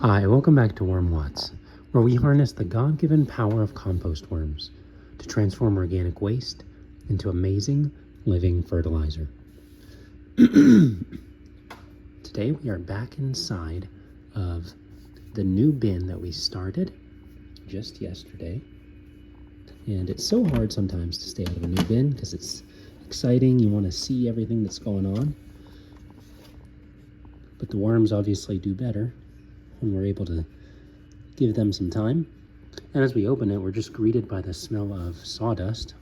Hi, welcome back to Worm Watts, where we harness the God-given power of compost worms to transform organic waste into amazing living fertilizer. Today we are back inside of the new bin that we started just yesterday. And it's so hard sometimes to stay out of a new bin because it's exciting, you want to see everything that's going on. But the worms obviously do better when we're able to give them some time. And as we open it, we're just greeted by the smell of sawdust.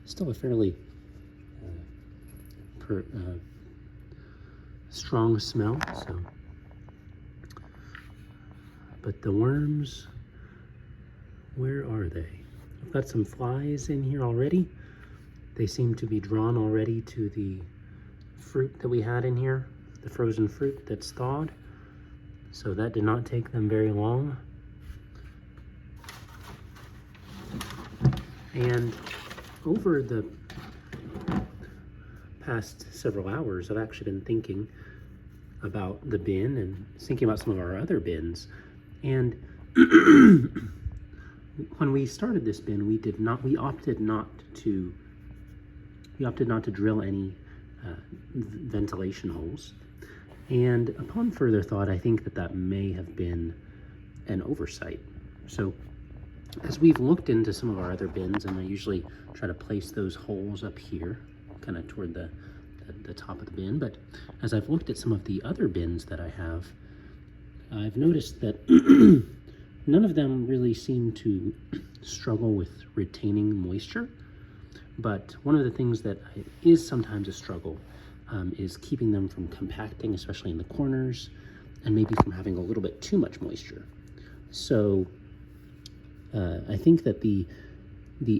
Still a fairly strong smell. But the worms, where are they? I've got some flies in here already. They seem to be drawn already to the fruit that we had in here, the frozen fruit that's thawed. So that did not take them very long. And over the past several hours, I've actually been thinking about the bin and thinking about some of our other bins. And when we started this bin, we opted not to drill any ventilation holes. And upon further thought, I think that may have been an oversight. So as we've looked into some of our other bins, and I usually try to place those holes up here, kind of toward the top of the bin, but as I've looked at some of the other bins that I have, I've noticed that none of them really seem to struggle with retaining moisture. But one of the things that is sometimes a struggle is keeping them from compacting, especially in the corners, and maybe from having a little bit too much moisture. So I think that the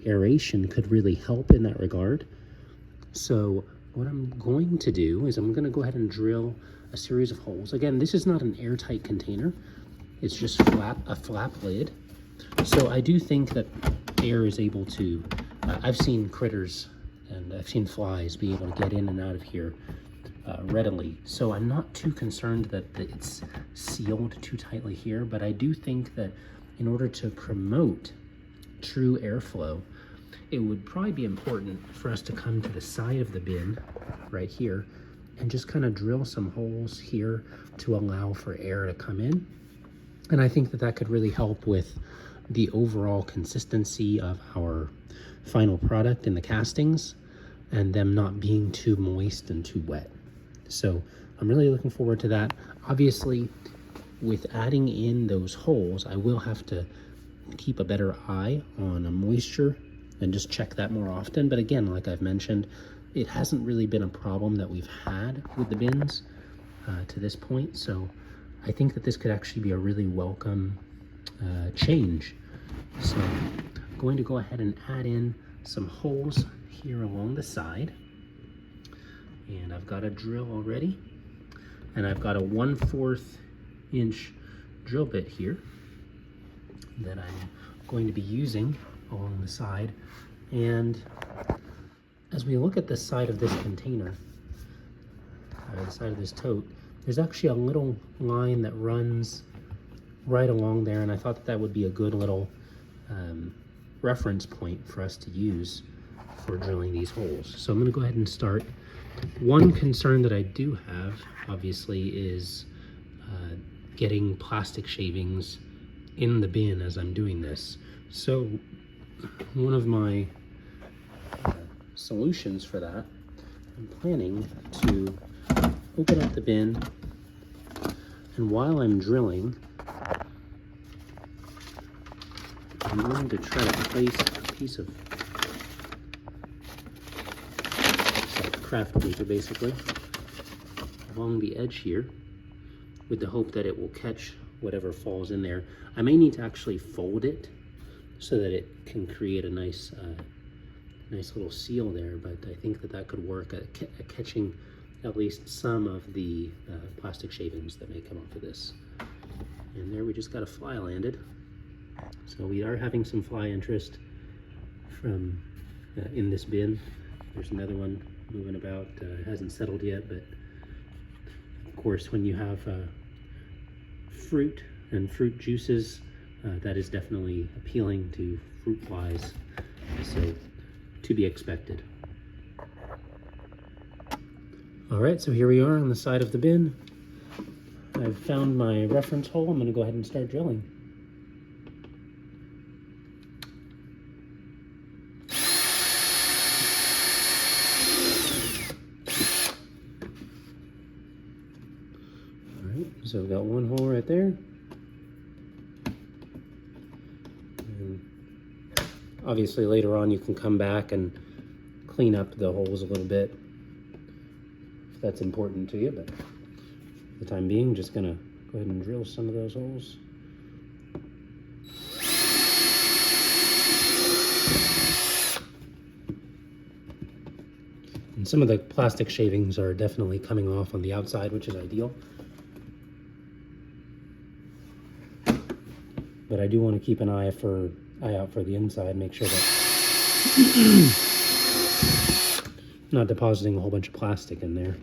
aeration could really help in that regard. So what I'm going to do is I'm going to go ahead and drill a series of holes. Again, this is not an airtight container. It's just a flap lid. So I do think that air is able to, I've seen critters and I've seen flies be able to get in and out of here readily. So I'm not too concerned that it's sealed too tightly here, but I do think that in order to promote true airflow, it would probably be important for us to come to the side of the bin right here and just kind of drill some holes here to allow for air to come in. And I think that could really help with the overall consistency of our final product in the castings and them not being too moist and too wet. So I'm really looking forward to that. Obviously, with adding in those holes, I will have to keep a better eye on moisture and just check that more often. But again, like I've mentioned, it hasn't really been a problem that we've had with the bins to this point. So I think that this could actually be a really welcome change. So I'm going to go ahead and add in some holes here along the side. And I've got a drill already. And I've got a 1/4 inch drill bit here that I'm going to be using along the side. And as we look at the side of this container, the side of this tote, there's actually a little line that runs right along there, and I thought that would be a good little reference point for us to use for drilling these holes. So I'm going to go ahead and start. One concern that I do have, obviously, is getting plastic shavings in the bin as I'm doing this. So one of my solutions for that, I'm planning to open up the bin, and while I'm drilling, I'm going to try to place a piece of craft paper basically along the edge here with the hope that it will catch whatever falls in there. I may need to actually fold it so that it can create a nice little seal there, but I think that could work at catching at least some of the plastic shavings that may come off of this. And there we just got a fly landed. So we are having some fly interest from in this bin. There's another one moving about. It hasn't settled yet, but of course when you have fruit and fruit juices. That is definitely appealing to fruit flies, so to be expected. All right, so here we are on the side of the bin. I've found my reference hole. I'm going to go ahead and start drilling. All right, so I've got one hole right there. And obviously later on you can come back and clean up the holes a little bit if that's important to you, but for the time being, just gonna go ahead and drill some of those holes. And some of the plastic shavings are definitely coming off on the outside, which is ideal. But I do want to keep an eye out for the inside, make sure that not depositing a whole bunch of plastic in there.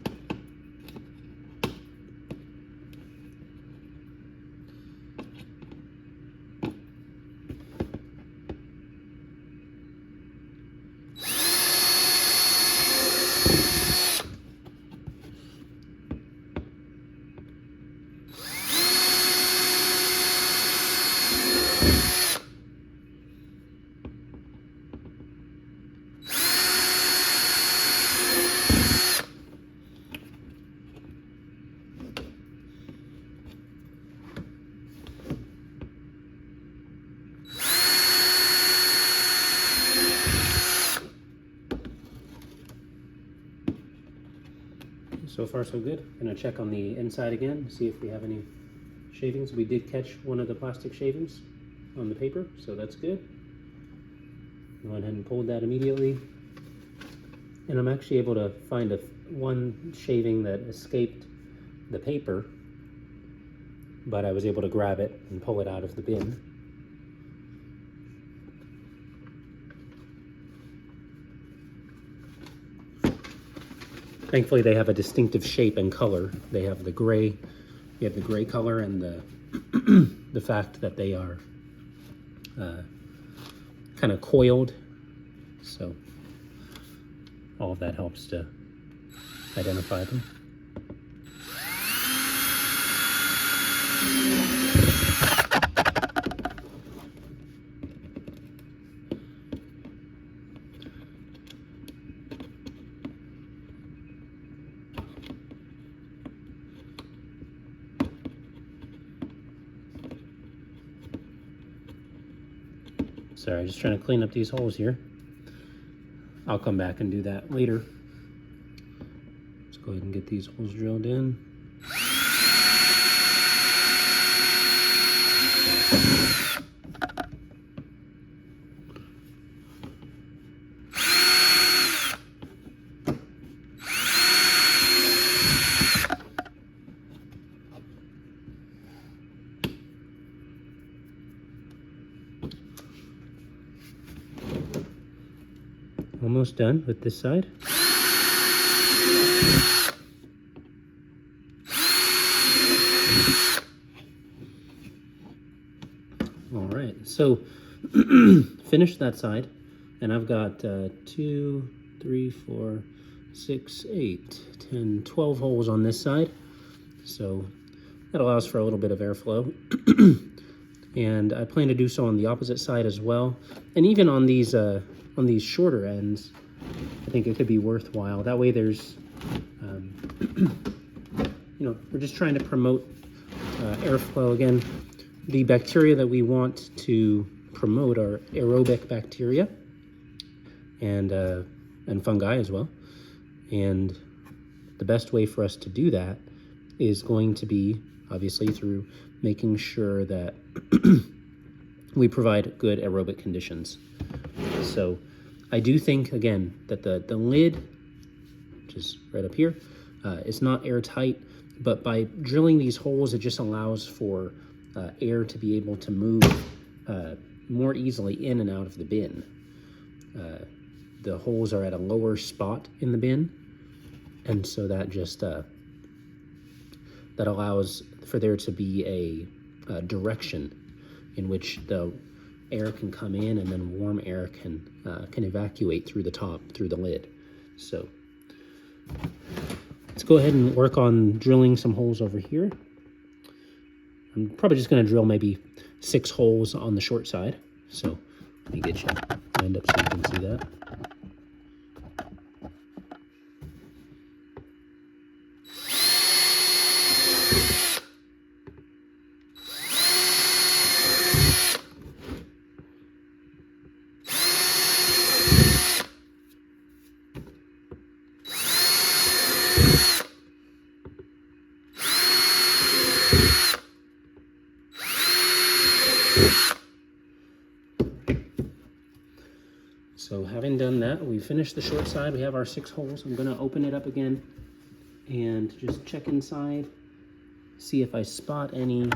So far so good. Gonna check on the inside again, see if we have any shavings. We did catch one of the plastic shavings on the paper, so that's good. I went ahead and pulled that immediately. And I'm actually able to find one shaving that escaped the paper, but I was able to grab it and pull it out of the bin. Thankfully, they have a distinctive shape and color. They have the gray, you have the gray color and the the fact that they are kind of coiled. So all of that helps to identify them. Sorry, just trying to clean up these holes here. I'll come back and do that later. Let's go ahead and get these holes drilled in. Almost done with this side. All right, so finished that side, and I've got 2, 3, 4, 6, 8, 10, 12 holes on this side. So that allows for a little bit of airflow. And I plan to do so on the opposite side as well. And even on these shorter ends, I think it could be worthwhile. That way there's, we're just trying to promote airflow. Again, the bacteria that we want to promote are aerobic bacteria and fungi as well. And the best way for us to do that is going to be, obviously, through making sure that we provide good aerobic conditions. So I do think, again, that the lid, which is right up here, is not airtight, but by drilling these holes, it just allows for air to be able to move more easily in and out of the bin. The holes are at a lower spot in the bin, and so that just that allows for there to be direction in which the air can come in, and then warm air can evacuate through the top, through the lid. So let's go ahead and work on drilling some holes over here. I'm probably just going to drill maybe 6 holes on the short side. So let me get you lined up so you can see that. So having done that, we finished the short side. We have our 6 holes. I'm going to open it up again and just check inside, see if I spot any.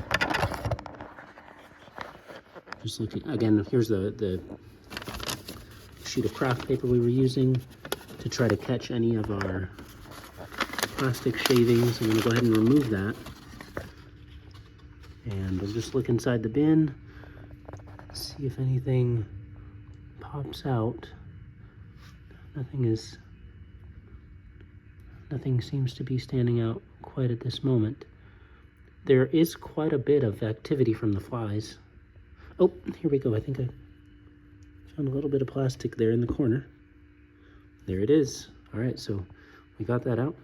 Just looking again. Here's the sheet of craft paper we were using to try to catch any of our plastic shavings. I'm going to go ahead and remove that, and we'll just look inside the bin, see if anything pops out. Nothing seems to be standing out quite at this moment. There is quite a bit of activity from the flies. Oh, here we go. I think I found a little bit of plastic there in the corner. There it is. All right, so we got that out.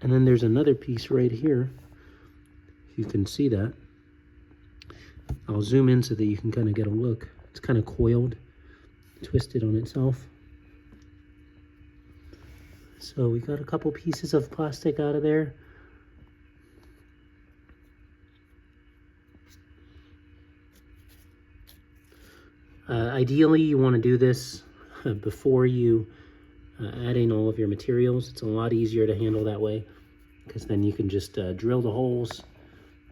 And then there's another piece right here. You can see that. I'll zoom in so that you can kind of get a look. It's kind of coiled, twisted on itself. So we got a couple pieces of plastic out of there. Ideally, you want to do this before you add in all of your materials. It's a lot easier to handle that way, because then you can just drill the holes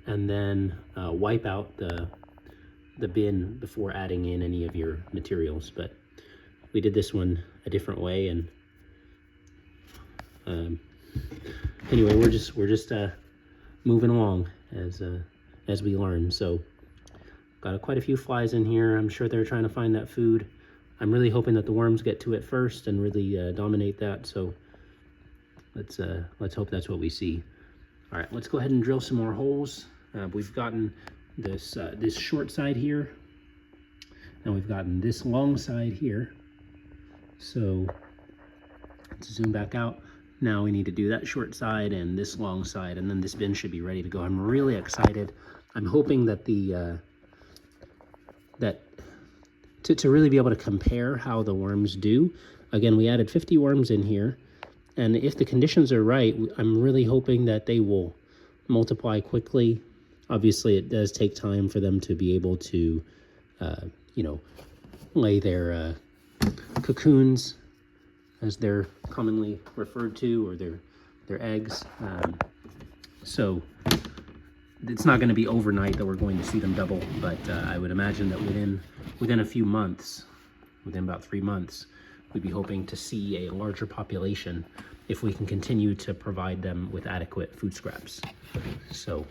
and then wipe out the bin before adding in any of your materials. But we did this one a different way, and anyway, we're just moving along as we learn. So got quite a few flies in here. I'm sure they're trying to find that food. I'm really hoping that the worms get to it first and really dominate that. So let's hope that's what we see. All right, let's go ahead and drill some more holes. We've gotten this short side here, and we've gotten this long side here. So let's zoom back out. Now we need to do that short side and this long side, and then this bin should be ready to go. I'm really excited. I'm hoping that to really be able to compare how the worms do. Again, we added 50 worms in here, and if the conditions are right, I'm really hoping that they will multiply quickly. Obviously, it does take time for them to be able to, lay their cocoons, as they're commonly referred to, or their eggs. So it's not going to be overnight that we're going to see them double, but I would imagine that within a few months, within about 3 months, we'd be hoping to see a larger population if we can continue to provide them with adequate food scraps. So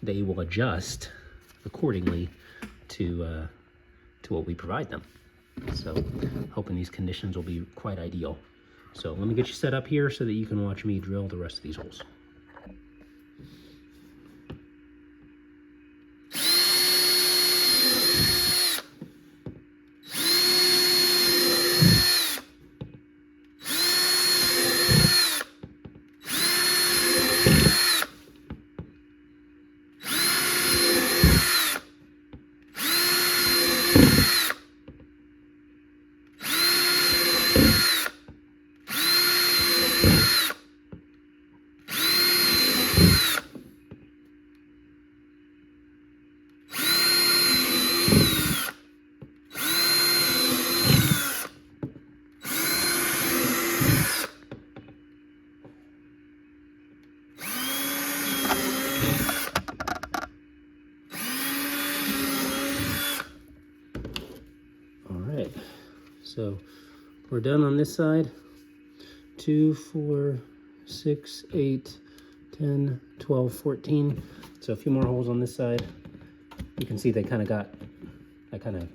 they will adjust accordingly to what we provide them. So hoping these conditions will be quite ideal. So let me get you set up here so that you can watch me drill the rest of these holes. So we're done on this side. 2, 4, 6, 8, 10, 12, 14. So a few more holes on this side. You can see they kind of I kind of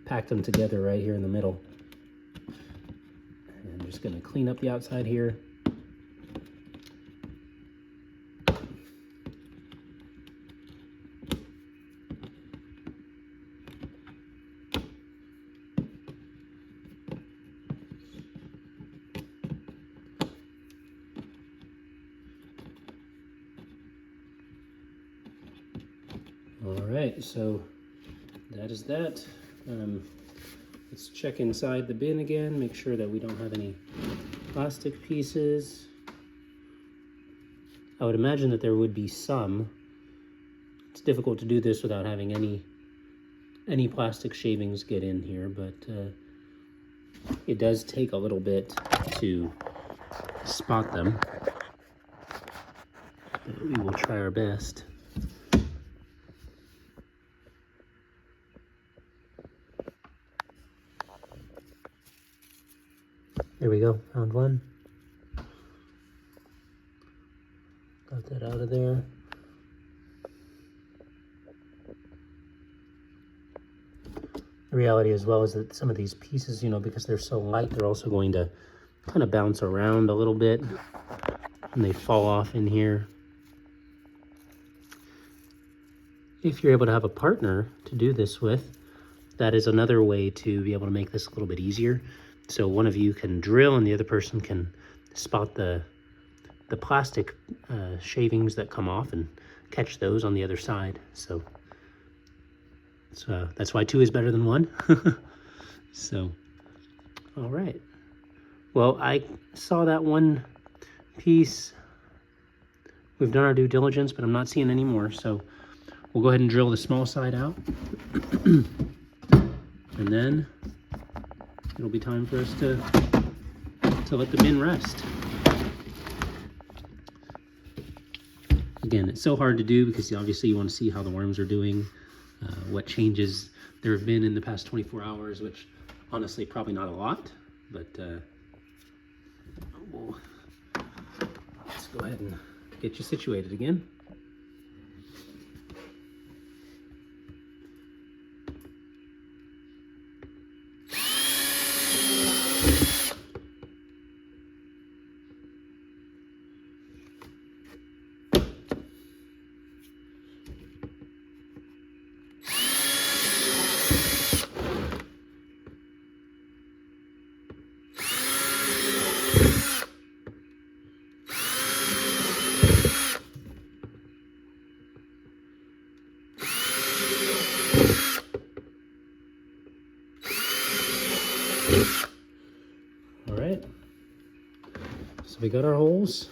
packed them together right here in the middle. And I'm just going to clean up the outside here. All right, so that is that. Let's check inside the bin again, make sure that we don't have any plastic pieces. I would imagine that there would be some. It's difficult to do this without having any plastic shavings get in here, but it does take a little bit to spot them. But we will try our best. There we go, found one. Got that out of there. The reality as well is that some of these pieces, you know, because they're so light, they're also going to kind of bounce around a little bit and they fall off in here. If you're able to have a partner to do this with, that is another way to be able to make this a little bit easier. So one of you can drill and the other person can spot the plastic shavings that come off and catch those on the other side. So that's why 2 is better than 1. So, all right. Well, I saw that one piece. We've done our due diligence, but I'm not seeing any more. So we'll go ahead and drill the small side out. And then it'll be time for us to let the bin rest. Again, it's so hard to do because obviously you want to see how the worms are doing, what changes there have been in the past 24 hours, which honestly probably not a lot, but let's go ahead and get you situated again. All right, so we got our holes.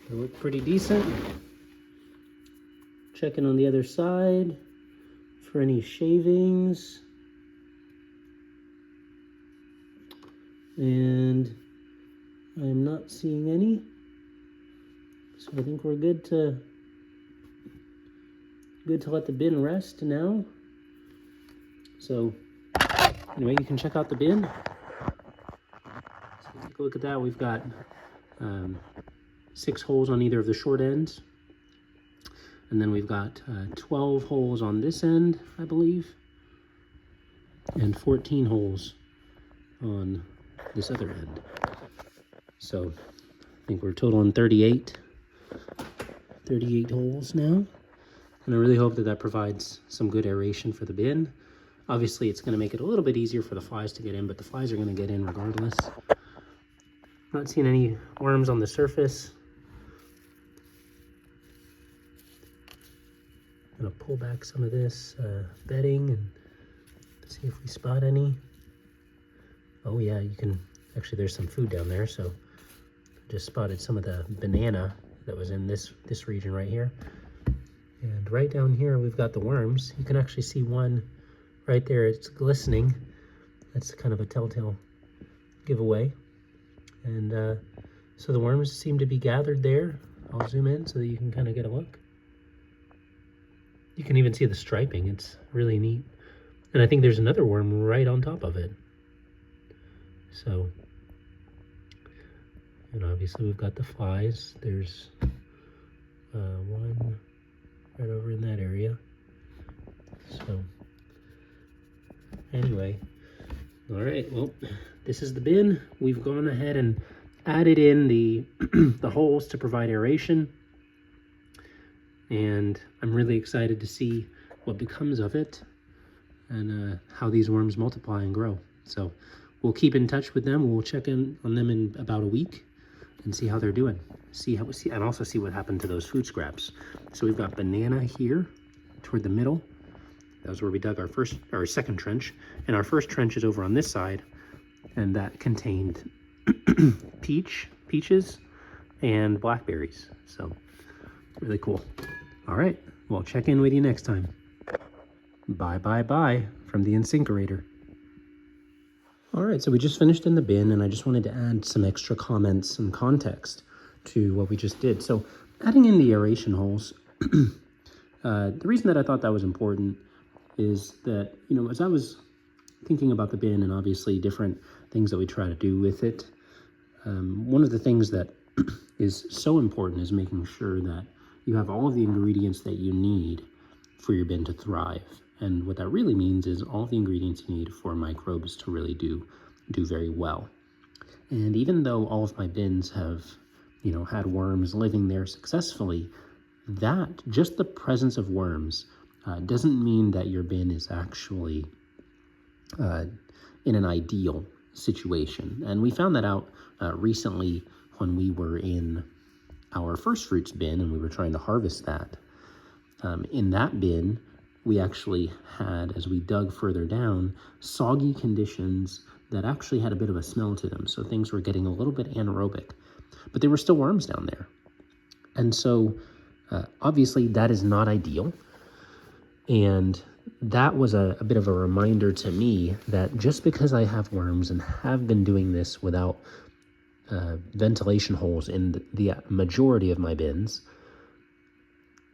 They look pretty decent. Checking on the other side for any shavings. And I'm not seeing any. So I think we're good to let the bin rest now. So anyway, you can check out the bin. So take a look at that. We've got 6 holes on either of the short ends. And then we've got 12 holes on this end, I believe. And 14 holes on this other end. So I think we're totaling 38 holes now. And I really hope that that provides some good aeration for the bin. Obviously, it's going to make it a little bit easier for the flies to get in, but the flies are going to get in regardless. Not seeing any worms on the surface. I'm going to pull back some of this bedding and see if we spot any. Oh yeah, you can, actually there's some food down there, so just spotted some of the banana that was in this region right here. And right down here we've got the worms. You can actually see one right there, it's glistening. That's kind of a telltale giveaway. And so the worms seem to be gathered there. I'll zoom in so that you can kind of get a look. You can even see the striping, it's really neat. And I think there's another worm right on top of it. So, and obviously we've got the flies. There's one right over in that area. anyway. All right, well, this is the bin. We've gone ahead and added in the, the holes to provide aeration. And I'm really excited to see what becomes of it and how these worms multiply and grow. So we'll keep in touch with them. We'll check in on them in about a week and see how they're doing. And also see what happened to those food scraps. So we've got banana here toward the middle. That was where we dug our second trench. And our first trench is over on this side, and that contained peaches and blackberries. So really cool. All right, well, check in with you next time. Bye, bye, bye from the InSinkerator. All right, so we just finished in the bin, and I just wanted to add some extra comments and context to what we just did. So adding in the aeration holes, the reason that I thought that was important is that, you know, as I was thinking about the bin and obviously different things that we try to do with it, one of the things that is so important is making sure that you have all of the ingredients that you need for your bin to thrive. And what that really means is all the ingredients you need for microbes to really do very well. And even though all of my bins have, you know, had worms living there successfully, that just the presence of worms doesn't mean that your bin is actually in an ideal situation. And we found that out recently when we were in our first fruits bin and we were trying to harvest that. In that bin, we actually had, as we dug further down, soggy conditions that actually had a bit of a smell to them. So things were getting a little bit anaerobic, but there were still worms down there. And so obviously that is not ideal. And that was a bit of a reminder to me that just because I have worms and have been doing this without ventilation holes in the majority of my bins,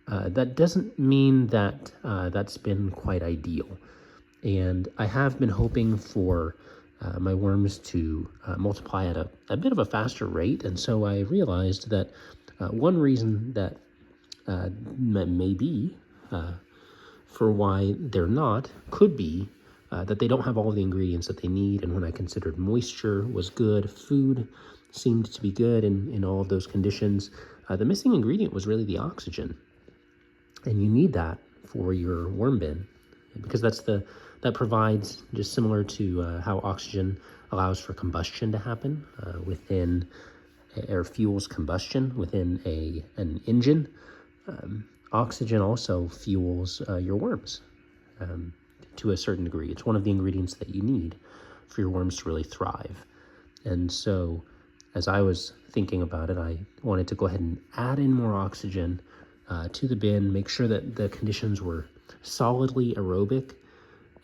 that doesn't mean that that's been quite ideal. And I have been hoping for my worms to multiply at a bit of a faster rate. And so I realized that one reason that may be for why they're not could be that they don't have all the ingredients that they need. And when I considered moisture was good, food seemed to be good in all of those conditions, the missing ingredient was really the oxygen. And you need that for your worm bin, because that provides, just similar to how oxygen allows for combustion to happen within or fuels combustion within an engine. Oxygen also fuels your worms to a certain degree. It's one of the ingredients that you need for your worms to really thrive. And so as I was thinking about it, I wanted to go ahead and add in more oxygen to the bin, make sure that the conditions were solidly aerobic,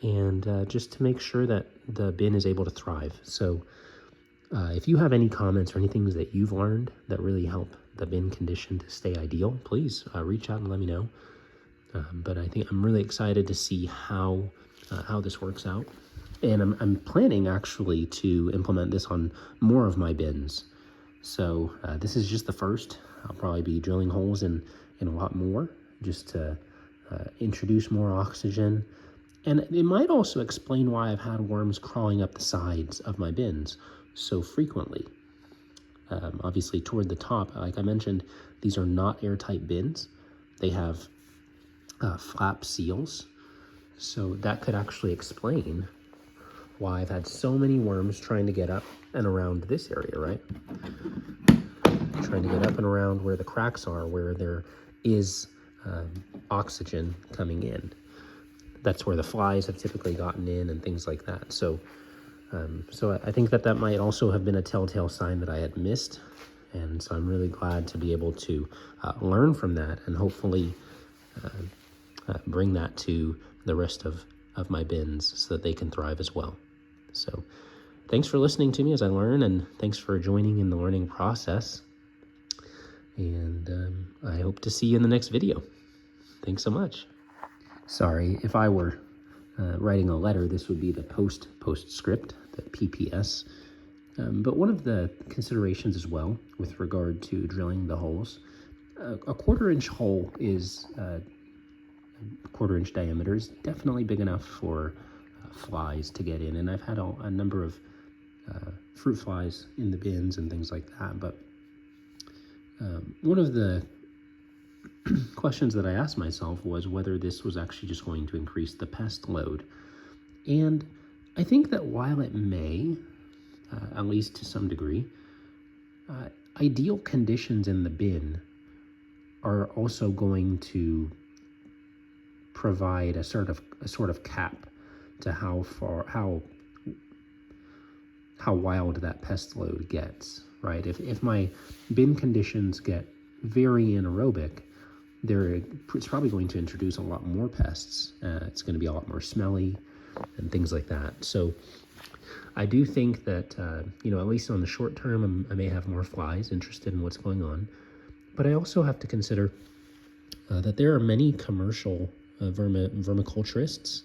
and just to make sure that the bin is able to thrive. So if you have any comments or any things that you've learned that really help the bin condition to stay ideal, please reach out and let me know. But I think I'm really excited to see how this works out. And I'm planning actually to implement this on more of my bins. So this is just the first. I'll probably be drilling holes in a lot more, just to introduce more oxygen. And it might also explain why I've had worms crawling up the sides of my bins so frequently. Obviously toward the top, like I mentioned, these are not airtight bins. They have flap seals. So that could actually explain why I've had so many worms trying to get up and around this area, right? Trying to get up and around where the cracks are, where there is oxygen coming in. That's where the flies have typically gotten in and things like that. So I think that might also have been a telltale sign that I had missed. And so I'm really glad to be able to learn from that and hopefully bring that to the rest of my bins so that they can thrive as well. So thanks for listening to me as I learn, and thanks for joining in the learning process. And I hope to see you in the next video. Thanks so much. Sorry, if I were writing a letter, this would be the postscript, the PPS. But one of the considerations as well with regard to drilling the holes, a quarter-inch hole is, a quarter-inch diameter is definitely big enough for flies to get in. And I've had a number of fruit flies in the bins and things like that. But one of the questions that I asked myself was whether this was actually just going to increase the pest load. And I think that while it may, at least to some degree, ideal conditions in the bin are also going to provide a sort of cap to how wild that pest load gets, right? If my bin conditions get very anaerobic, it's probably going to introduce a lot more pests. It's going to be a lot more smelly and things like that. So I do think that, at least on the short term, I may have more flies interested in what's going on. But I also have to consider that there are many commercial vermiculturists,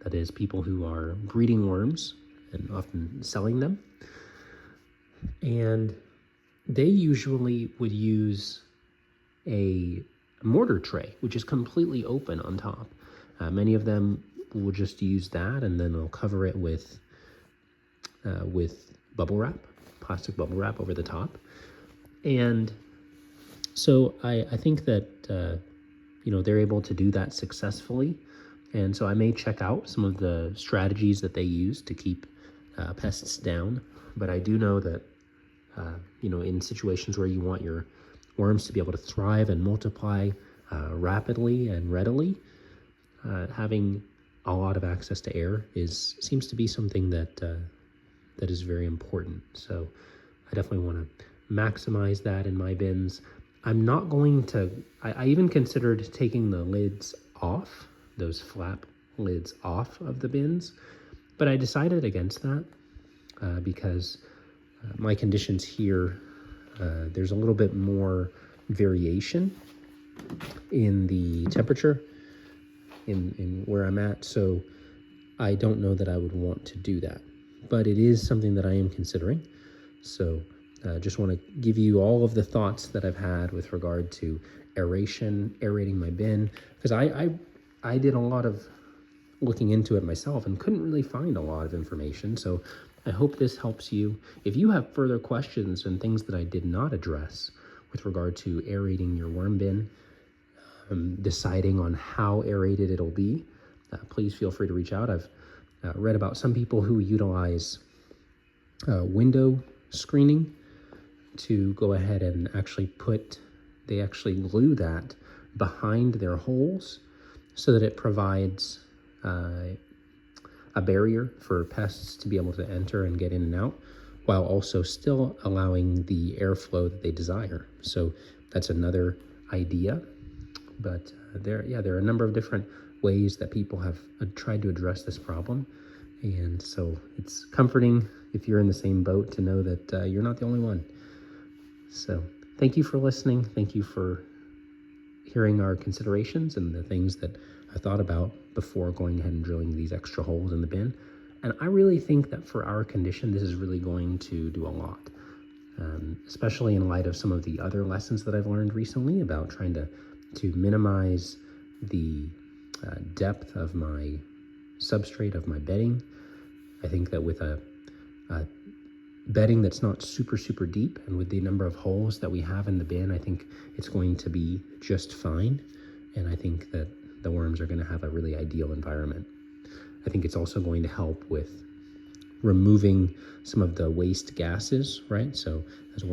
that is, people who are breeding worms and often selling them. And they usually would use a mortar tray, which is completely open on top. Many of them will just use that, and then they'll cover it with bubble wrap, plastic bubble wrap over the top. And so I think that, they're able to do that successfully. And so I may check out some of the strategies that they use to keep pests down. But I do know that, in situations where you want your worms to be able to thrive and multiply rapidly and readily, having a lot of access to air seems to be something that is very important. So I definitely want to maximize that in my bins. I'm not going to, I even considered taking the lids off, those flap lids off of the bins, but I decided against that because my conditions here, there's a little bit more variation in the temperature in where I'm at, so I don't know that I would want to do that. But it is something that I am considering. So just want to give you all of the thoughts that I've had with regard to aerating my bin, because I did a lot of looking into it myself and couldn't really find a lot of information. So I hope this helps you. If you have further questions and things that I did not address with regard to aerating your worm bin, deciding on how aerated it'll be, please feel free to reach out. I've read about some people who utilize window screening to go ahead and actually glue that behind their holes so that it provides a barrier for pests to be able to enter and get in and out, while also still allowing the airflow that they desire. So that's another idea. But there are a number of different ways that people have tried to address this problem. And so it's comforting if you're in the same boat to know that you're not the only one. So thank you for listening. Thank you for hearing our considerations and the things that I thought about before going ahead and drilling these extra holes in the bin. And I really think that for our condition, this is really going to do a lot, especially in light of some of the other lessons that I've learned recently about trying to minimize the depth of my substrate of my bedding. I think that with a bedding that's not super deep, and with the number of holes that we have in the bin, I think it's going to be just fine. And I think that the worms are going to have a really ideal environment. I think it's also going to help with removing some of the waste gases, right? So as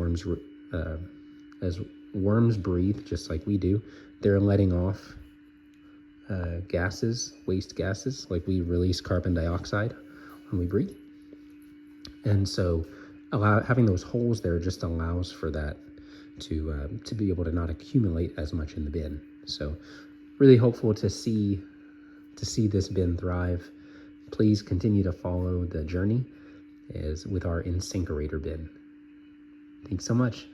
worms breathe, just like we do, they're letting off waste gases, like we release carbon dioxide when we breathe. And so having those holes there just allows for that to be able to not accumulate as much in the bin. So really hopeful to see this bin thrive. Please continue to follow the journey with our InSinkerator bin. Thanks so much.